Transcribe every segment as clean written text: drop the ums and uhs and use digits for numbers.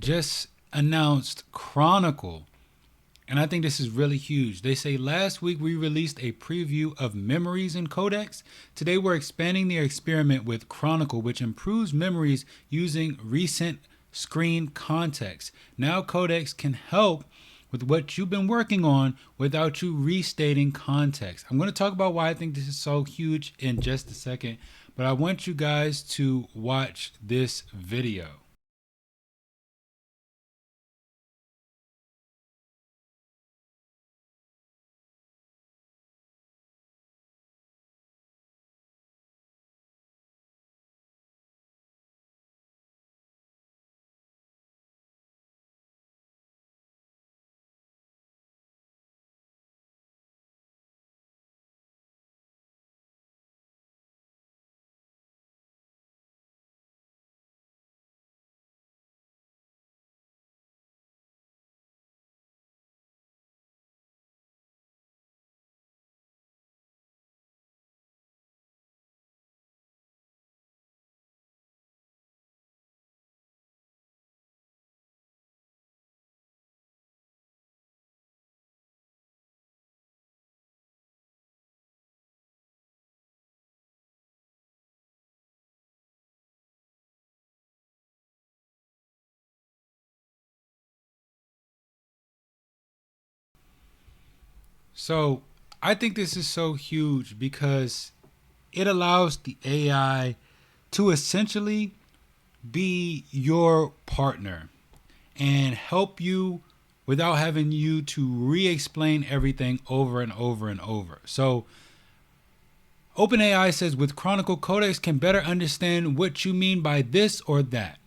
just announced Chronicle. And I think this is really huge. They say last week we released a preview of memories in Codex. Today we're expanding the experiment with Chronicle, which improves memories using recent screen context. Now Codex can help with what you've been working on without you restating context. I'm going to talk about why I think this is so huge in just a second, but I want you guys to watch this video. So I think this is so huge because it allows the AI to essentially be your partner and help you without having you to re-explain everything over and over and over. So OpenAI says with Chronicle, Codex can better understand what you mean by this or that,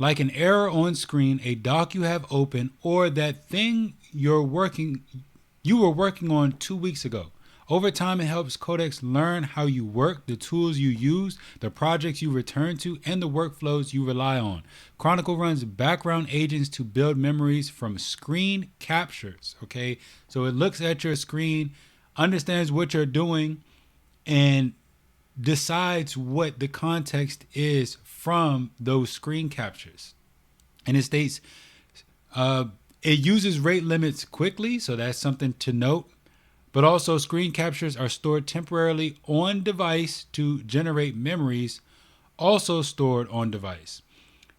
like an error on screen, a doc you have open, or that thing you were working on 2 weeks ago. Over time, it helps Codex learn how you work, the tools you use, the projects you return to, and the workflows you rely on. Chronicle runs background agents to build memories from screen captures. Okay, so it looks at your screen, understands what you're doing, and decides what the context is from those screen captures. And it states it uses rate limits quickly, so that's something to note. But also, screen captures are stored temporarily on device to generate memories, also stored on device.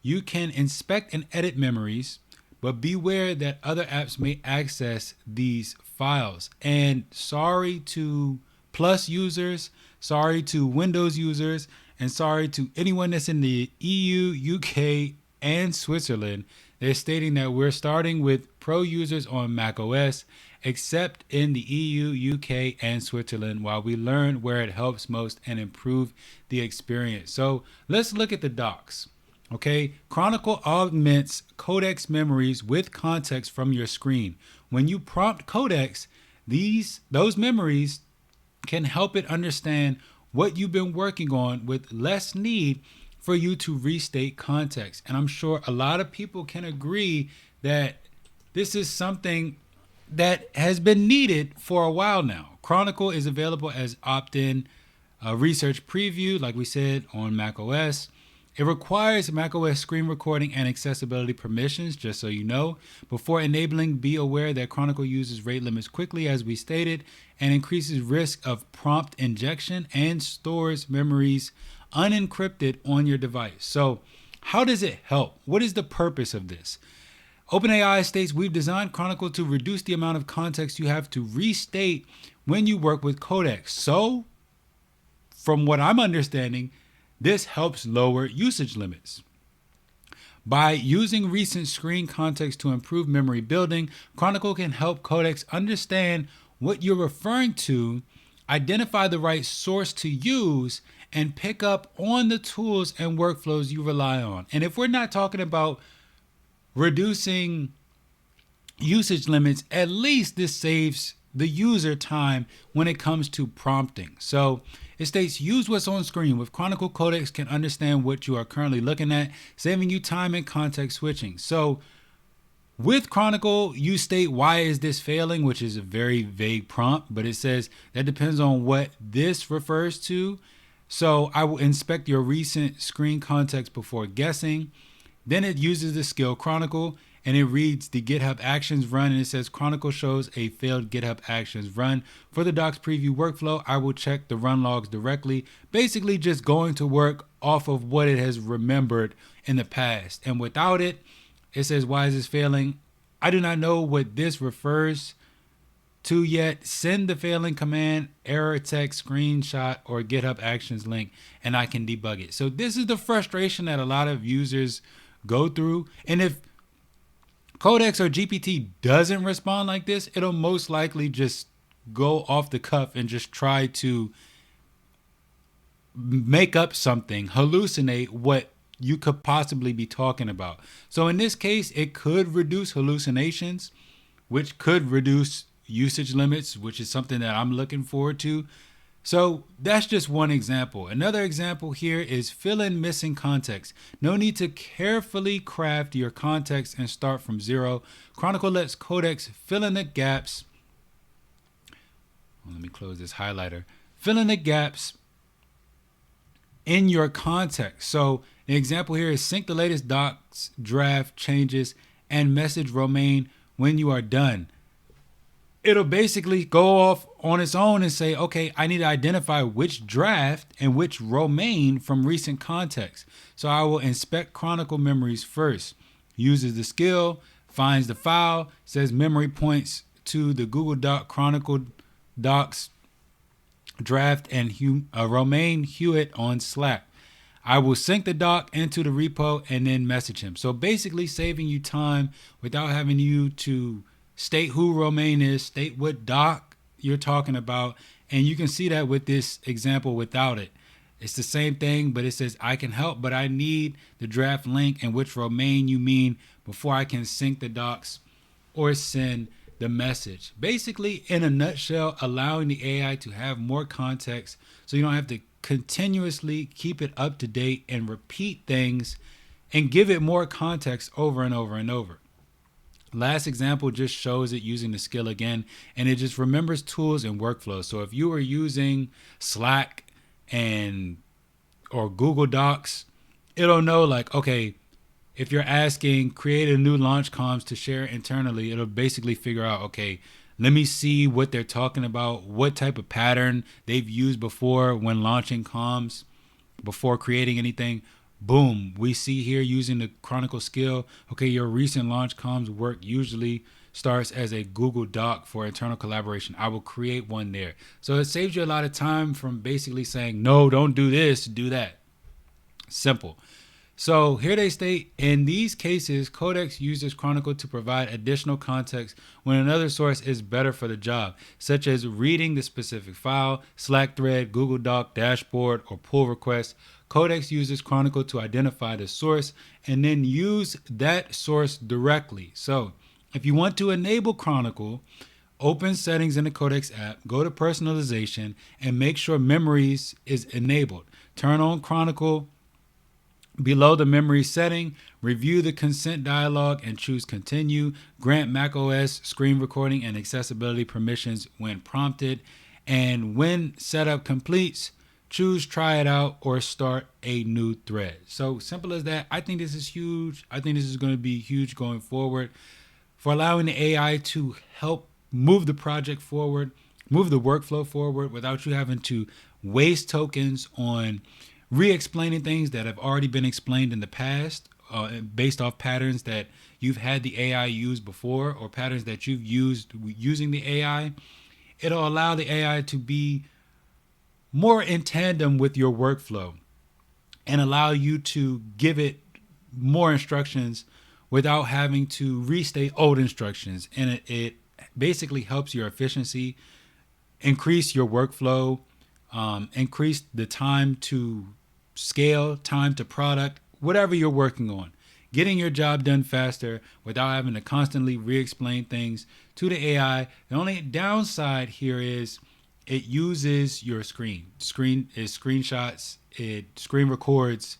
You can inspect and edit memories, but beware that other apps may access these files. And sorry to Plus users, sorry to Windows users, and sorry to anyone that's in the EU, UK, and Switzerland. They're stating that we're starting with Pro users on macOS, except in the EU, UK, and Switzerland, while we learn where it helps most and improve the experience. So let's look at the docs. Okay, Chronicle augments Codex memories with context from your screen. When you prompt Codex, those memories can help it understand what you've been working on with less need for you to restate context. And I'm sure a lot of people can agree that this is something that has been needed for a while now. Chronicle is available as opt-in research preview, like we said, on macOS. It requires macOS screen recording and accessibility permissions, just so you know. Before enabling, be aware that Chronicle uses rate limits quickly, as we stated, and increases risk of prompt injection and stores memories unencrypted on your device. So how does it help? What is the purpose of this? OpenAI states we've designed Chronicle to reduce the amount of context you have to restate when you work with Codex. So, from what I'm understanding, this helps lower usage limits. By using recent screen context to improve memory building, Chronicle can help Codex understand what you're referring to, identify the right source to use, and pick up on the tools and workflows you rely on. And if we're not talking about reducing usage limits, at least this saves the user time when it comes to prompting. So it states, use what's on screen. With Chronicle, Codex can understand what you are currently looking at, saving you time and context switching. So with Chronicle, you state, why is this failing, which is a very vague prompt, but it says that depends on what this refers to. So I will inspect your recent screen context before guessing. Then it uses the skill Chronicle, and it reads the GitHub Actions run, and it says Chronicle shows a failed GitHub Actions run. For the docs preview workflow, I will check the run logs directly, basically just going to work off of what it has remembered in the past. And without it, it says, why is this failing? I do not know what this refers to yet. Send the failing command, error text, screenshot, or GitHub Actions link, and I can debug it. So this is the frustration that a lot of users go through. And if Codex or GPT doesn't respond like this, it'll most likely just go off the cuff and just try to make up something, hallucinate what you could possibly be talking about. So in this case, it could reduce hallucinations, which could reduce usage limits, which is something that I'm looking forward to. So that's just one example. Another example here is fill in missing context. No need to carefully craft your context and start from zero. Chronicle lets Codex fill in the gaps. Well, let me close this highlighter. Fill in the gaps in your context. So the example here is sync the latest docs, draft, changes, and message Romain when you are done. It'll basically go off on its own and say, okay, I need to identify which draft and which Romain from recent context. So I will inspect Chronicle memories first. Uses the skill, finds the file, says memory points to the Google Doc Chronicle Docs draft and Romain Hewitt on Slack. I will sync the doc into the repo and then message him. So basically saving you time without having you to state who Romain is, state what doc you're talking about. And you can see that with this example without it. It's the same thing, but it says I can help, but I need the draft link and which Romain you mean before I can sync the docs or send the message. Basically, in a nutshell, allowing the AI to have more context so you don't have to continuously keep it up to date and repeat things and give it more context over and over and over. Last example just shows it using the skill again, and it just remembers tools and workflows. So if you were using Slack or Google Docs, it'll know like, okay, if you're asking create a new launch comms to share internally, it'll basically figure out, okay, let me see what they're talking about, what type of pattern they've used before when launching comms, before creating anything. Boom, we see here using the Chronicle skill, okay, your recent launch comms work usually starts as a Google Doc for internal collaboration. I will create one there. So it saves you a lot of time from basically saying, no, don't do this, do that. Simple. So here they state, in these cases, Codex uses Chronicle to provide additional context when another source is better for the job, such as reading the specific file, Slack thread, Google Doc, dashboard, or pull request. Codex uses Chronicle to identify the source and then use that source directly. So if you want to enable Chronicle, open settings in the Codex app, go to personalization, and make sure memories is enabled. Turn on Chronicle. Below the memory setting, review the consent dialog and choose continue. Grant macOS screen recording and accessibility permissions when prompted. And when setup completes, choose try it out or start a new thread. So simple as that. I think this is huge. I think this is going to be huge going forward for allowing the AI to help move the project forward, move the workflow forward without you having to waste tokens on re-explaining things that have already been explained in the past based off patterns that you've had the AI use before or patterns that you've used using the AI. It'll allow the AI to be more in tandem with your workflow and allow you to give it more instructions without having to restate old instructions. And it basically helps your efficiency, increase your workflow, increase the time to scale, time to product, whatever you're working on. Getting your job done faster without having to constantly re-explain things to the AI. The only downside here is it uses your screenshots, it screen records.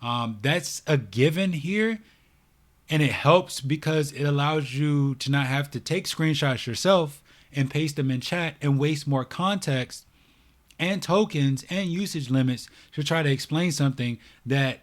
That's a given here. And it helps because it allows you to not have to take screenshots yourself and paste them in chat and waste more context and tokens and usage limits to try to explain something that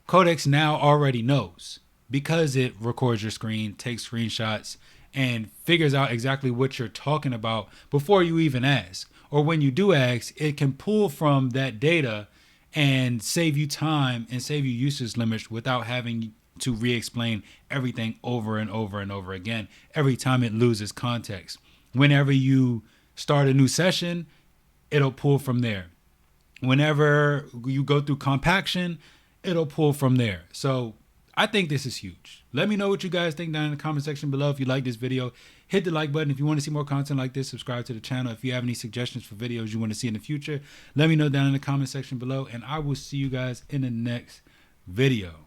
Codex now already knows because it records your screen, takes screenshots, and figures out exactly what you're talking about before you even ask. Or when you do ask, it can pull from that data and save you time and save you usage limits without having to re-explain everything over and over and over again every time it loses context. Whenever you start a new session, it'll pull from there. Whenever you go through compaction, it'll pull from there. So I think this is huge. Let me know what you guys think down in the comment section below. If you like this video, hit the like button. If you want to see more content like this, subscribe to the channel. If you have any suggestions for videos you want to see in the future, let me know down in the comment section below, and I will see you guys in the next video.